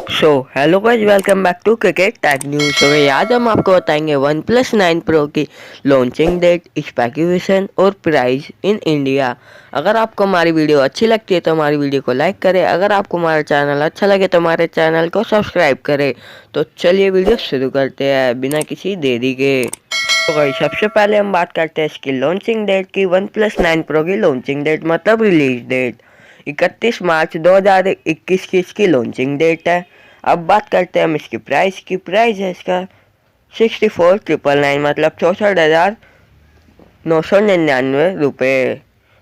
Hello guys, welcome back to cricket tech news. आज हम आपको बताएंगे वन प्लस 9 प्रो की लॉन्चिंग डेट, स्पेसिफिकेशन और प्राइस इन इंडिया। अगर आपको हमारी वीडियो अच्छी लगती है तो हमारी वीडियो को लाइक करें। अगर आपको हमारा चैनल अच्छा लगे तो हमारे चैनल को सब्सक्राइब करें। तो चलिए वीडियो शुरू करते हैं बिना किसी देरी के। तो गाइस, सबसे पहले हम बात करते हैं इसकी लॉन्चिंग डेट की। वन प्लस 9 प्रो की लॉन्चिंग डेट मतलब रिलीज डेट 31 मार्च 2021 की इसकी लॉन्चिंग डेट है। अब बात करते हैं हम इसकी प्राइस की। प्राइस है इसका 64,999 मतलब 64,999 रुपये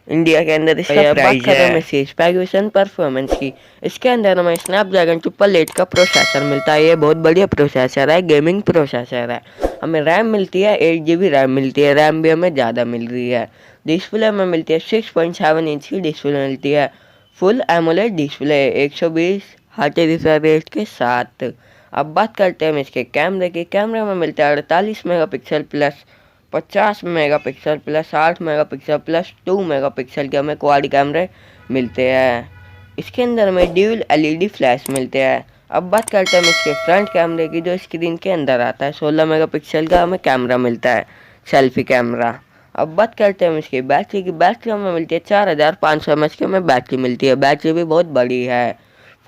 इंडिया के अंदर इसका प्राइस है। हम इसकी स्पेसिफिकेशन परफॉर्मेंस की, इसके अंदर हमें स्नैपड्रैगन 888 का प्रोसेसर मिलता है। ये बहुत बढ़िया प्रोसेसर है, गेमिंग प्रोसेसर है। हमें रैम मिलती है 8 GB रैम मिलती है, रैम भी हमें ज़्यादा मिल रही है। डिस्प्ले में मिलती है 6.7 इंच की डिस्प्ले मिलती है, full AMOLED display 120 hertz refresh rate के साथ। अब बात करते हैं हम इसके कैमरे की। कैमरे में मिलता है 48 megapixel plus 50 megapixel plus 8 megapixel plus 2 megapixel के हमें क्वाड कैमरे मिलते हैं। इसके अंदर हमें ड्यूल LED फ्लैश मिलते हैं। अब बात करते हैं हम इसके फ्रंट कैमरे की, जो स्क्रीन के अंदर आता है। 16 मेगापिक्सल का हमें कैमरा मिलता है, सेल्फी कैमरा। अब बात करते हैं हम इसकी बैटरी की। बैटरी हमें मिलती है 4500 mAh की हमें बैटरी मिलती है। बैटरी भी बहुत बड़ी है।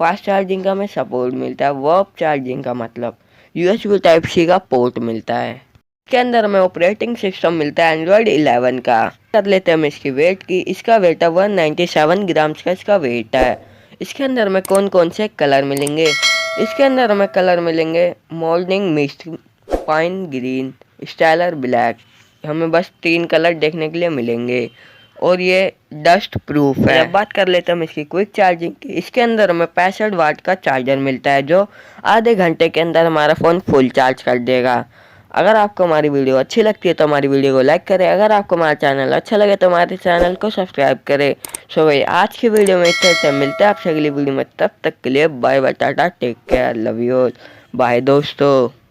फास्ट चार्जिंग का हमें सपोर्ट मिलता है, वर्ब चार्जिंग का मतलब USB Type-C का पोर्ट मिलता है। इसके अंदर हमें ऑपरेटिंग सिस्टम मिलता है एंड्रॉयड 11 का। कर लेते हैं हम इसकी वेट की। इसका वेट है 197 ग्राम्स का इसका वेट है। इसके अंदर हमें कौन कौन से कलर मिलेंगे? इसके अंदर हमें कलर मिलेंगे morning mist, pine green, styler black. हमें बस 3 कलर देखने के लिए मिलेंगे और ये डस्ट प्रूफ है। अब बात कर लेते हैं हम इसकी क्विक चार्जिंग की। इसके अंदर हमें 65 वाट का चार्जर मिलता है, जो आधे घंटे के अंदर हमारा फ़ोन फुल चार्ज कर देगा। अगर आपको हमारी वीडियो अच्छी लगती है तो हमारी वीडियो को लाइक करें। अगर आपको हमारा चैनल अच्छा लगे तो हमारे चैनल को सब्सक्राइब करें। भाई आज की वीडियो में इतना से मिलते हैं आपसे अगली वीडियो में। तब तक के लिए bye bye, tata, take care, love you, bye दोस्तों।